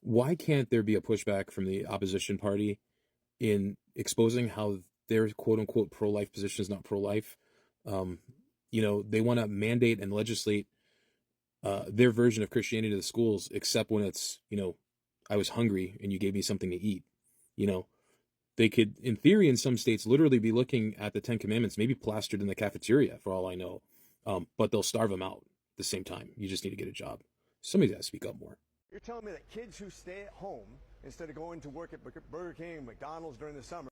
why can't there be a pushback from the opposition party in exposing how their quote unquote pro-life position is not pro-life? They want to mandate and legislate their version of Christianity to the schools, except when it's, I was hungry and you gave me something to eat. They could, in theory, in some states, literally be looking at the Ten Commandments, maybe plastered in the cafeteria, for all I know. But they'll starve them out at the same time. You just need to get a job. Somebody's got to speak up more. You're telling me that kids who stay at home instead of going to work at Burger King and McDonald's during the summer.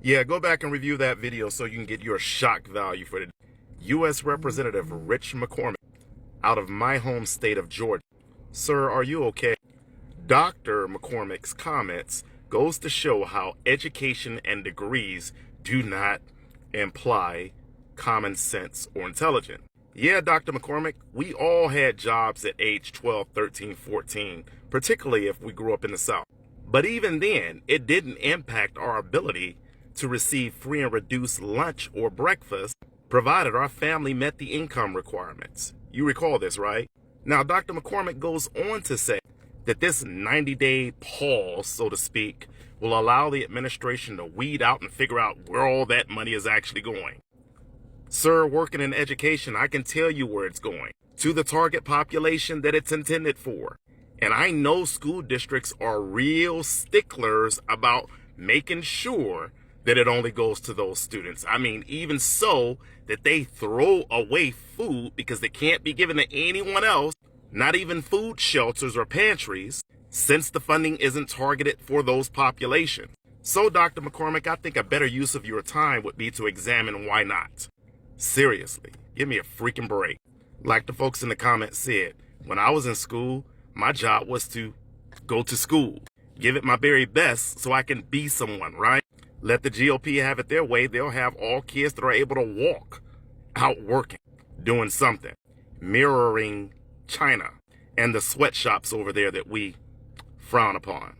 Yeah, go back and review that video so you can get your shock value for the U.S. Representative Rich McCormick out of my home state of Georgia. Sir, are you okay? Dr. McCormick's comments goes to show how education and degrees do not imply common sense or intelligence. Yeah, Dr. McCormick, we all had jobs at age 12, 13, 14, particularly if we grew up in the South. But even then, it didn't impact our ability to receive free and reduced lunch or breakfast, provided our family met the income requirements. You recall this, right? Now, Dr. McCormick goes on to say that this 90-day pause, so to speak, will allow the administration to weed out and figure out where all that money is actually going. Sir, working in education, I can tell you where it's going. To the target population that it's intended for. And I know school districts are real sticklers about making sure that it only goes to those students. I mean, even so that they throw away food because they can't be given to anyone else, not even food shelters or pantries, since the funding isn't targeted for those populations. So, Dr. McCormick, I think a better use of your time would be to examine why not. Seriously, give me a freaking break. Like the folks in the comments said, when I was in school, my job was to go to school, give it my very best so I can be someone, right? Let the GOP have it their way. They'll have all kids that are able to walk out working, doing something, mirroring China and the sweatshops over there that we frown upon.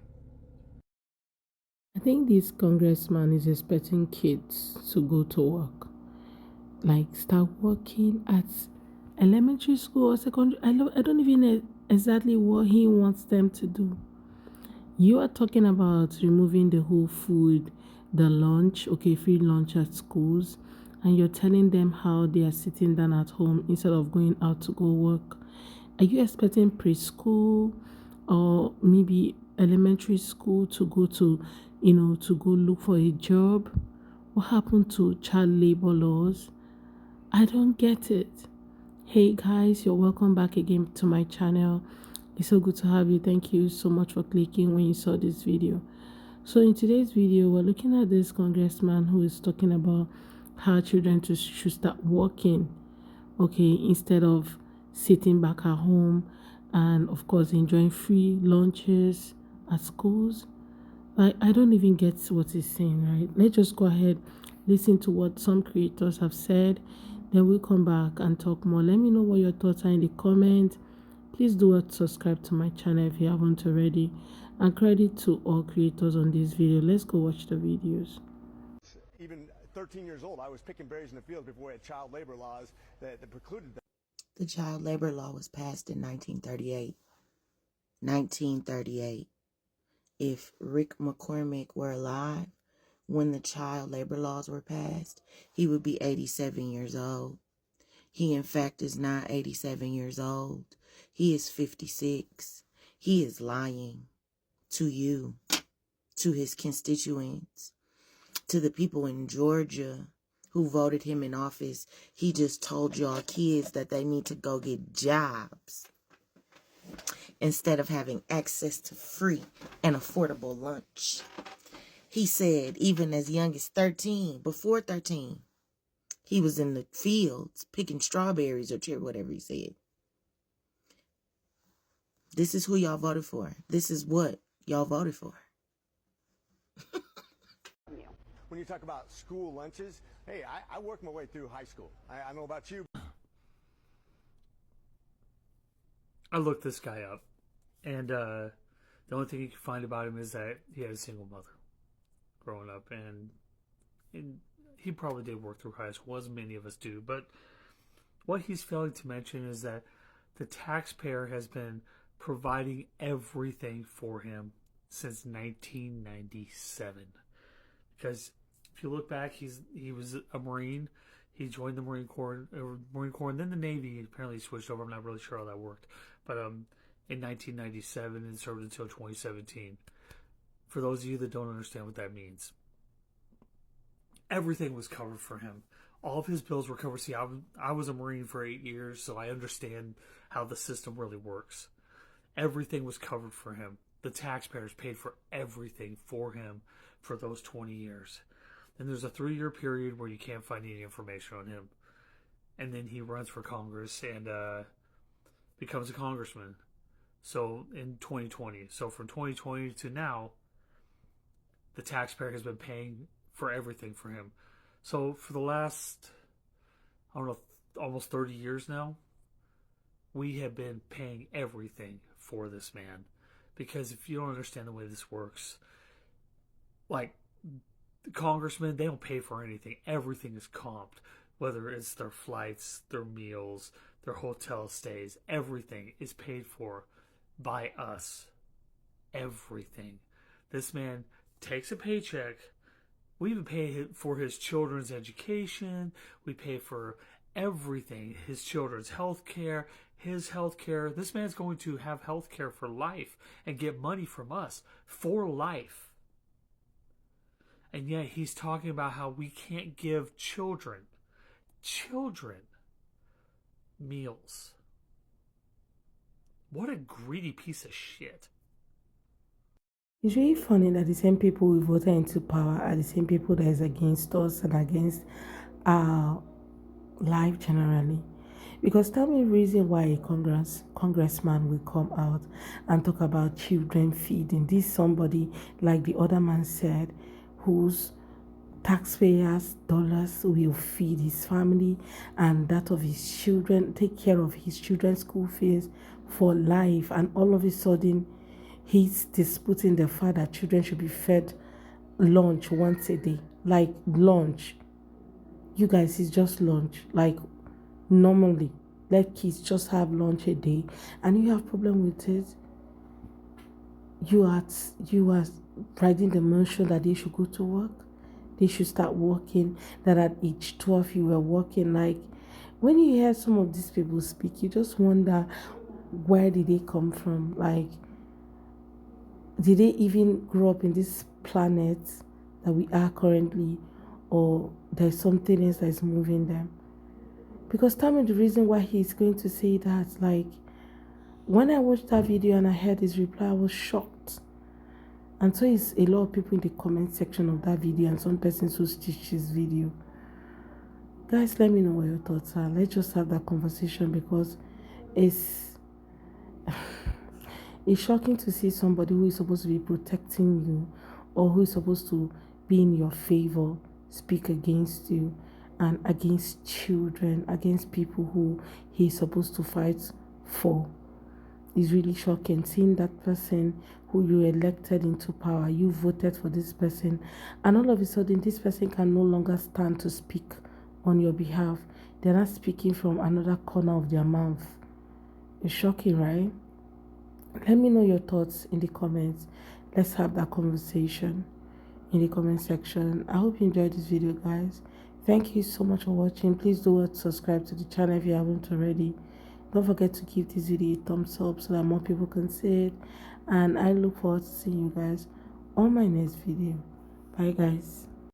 I think this congressman is expecting kids to go to work, like start working at elementary school or secondary. I don't even know exactly what he wants them to do. You are talking about removing the whole food, the lunch, okay, free lunch at schools, and you're telling them how they are sitting down at home instead of going out to go work. Are you expecting preschool or maybe elementary school to go to, to go look for a job? What happened to child labor laws? I don't get it. Hey guys, you're welcome back again to my channel. It's so good to have you. Thank you so much for clicking when you saw this video. So in today's video, we're looking at this congressman who is talking about how children should start working, okay, instead of sitting back at home and of course enjoying free lunches at schools. Like, I don't even get what he's saying, right? Let's just go ahead, listen to what some creators have said, then we'll come back and talk more. Let me know what your thoughts are in the comments. Please do subscribe to my channel if you haven't already, and credit to all creators on this video. Let's go watch the videos. Even 13 years old, I was picking berries in the field before we had child labor laws that precluded that. The child labor law was passed in 1938. 1938. If Rick McCormick were alive when the child labor laws were passed, he would be 87 years old. He, in fact, is not 87 years old. He is 56. He is lying to you, to his constituents, to the people in Georgia who voted him in office. He just told y'all kids that they need to go get jobs instead of having access to free and affordable lunch. He said even as young as 13, before 13, he was in the fields picking strawberries or whatever he said. This is who y'all voted for. This is what y'all voted for. When you talk about school lunches, hey, I worked my way through high school. I don't know about you. I looked this guy up, and the only thing you can find about him is that he had a single mother growing up, and he probably did work through high school, as many of us do. But what he's failing to mention is that the taxpayer has been providing everything for him since 1997. Because if you look back, he was a Marine. He joined the Marine Corps, and then the Navy. Apparently, switched over. I'm not really sure how that worked, but in 1997 and served until 2017. For those of you that don't understand what that means, everything was covered for him. All of his bills were covered. See, I was a Marine for 8 years, so I understand how the system really works. Everything was covered for him. The taxpayers paid for everything for him for those 20 years. And there's a 3-year period where you can't find any information on him. And then he runs for Congress and becomes a congressman. So in 2020. So from 2020 to now, the taxpayer has been paying for everything for him. So for the last, I don't know, almost 30 years now, we have been paying everything for this man. Because if you don't understand the way this works, like, the congressmen, they don't pay for anything. Everything is comped. Whether it's their flights, their meals, their hotel stays, everything is paid for by us. Everything. This man takes a paycheck. We even pay for his children's education. We pay for everything. His children's health care, his health care. This man's going to have health care for life and get money from us for life. And yet he's talking about how we can't give children meals. What a greedy piece of shit. It's really funny that the same people we voted into power are the same people that is against us and against our life generally. Because tell me the reason why a congressman will come out and talk about children feeding. This somebody, like the other man said, whose taxpayers' dollars will feed his family and that of his children, take care of his children's school fees for life, and all of a sudden he's disputing the fact that children should be fed lunch once a day. Like lunch. You guys, it's just lunch. Like normally, let kids just have lunch a day and you have problem with it. You are riding the notion that they should go to work. They should start working. That at age 12 you were working. Like when you hear some of these people speak, you just wonder, where did they come from? Like, did they even grow up in this planet that we are currently, or there's something else that's moving them? Because tell me the reason why he's going to say that. Like, when I watched that video and I heard his reply, I was shocked. And so is a lot of people in the comment section of that video and some persons who stitched his video. Guys, let me know what your thoughts are. Let's just have that conversation, because it's shocking to see somebody who is supposed to be protecting you or who is supposed to be in your favor speak against you and against children, against people who he's supposed to fight for. It's really shocking seeing that person who you elected into power, you voted for this person, and all of a sudden this person can no longer stand to speak on your behalf. They're not speaking from another corner of their mouth. It's shocking, right? Let me know your thoughts in the comments. Let's have that conversation in the comment section. I hope you enjoyed this video, guys. Thank you so much for watching. Please do subscribe to the channel if you haven't already. Don't forget to give this video a thumbs up so that more people can see it. And I look forward to seeing you guys on my next video. Bye, guys.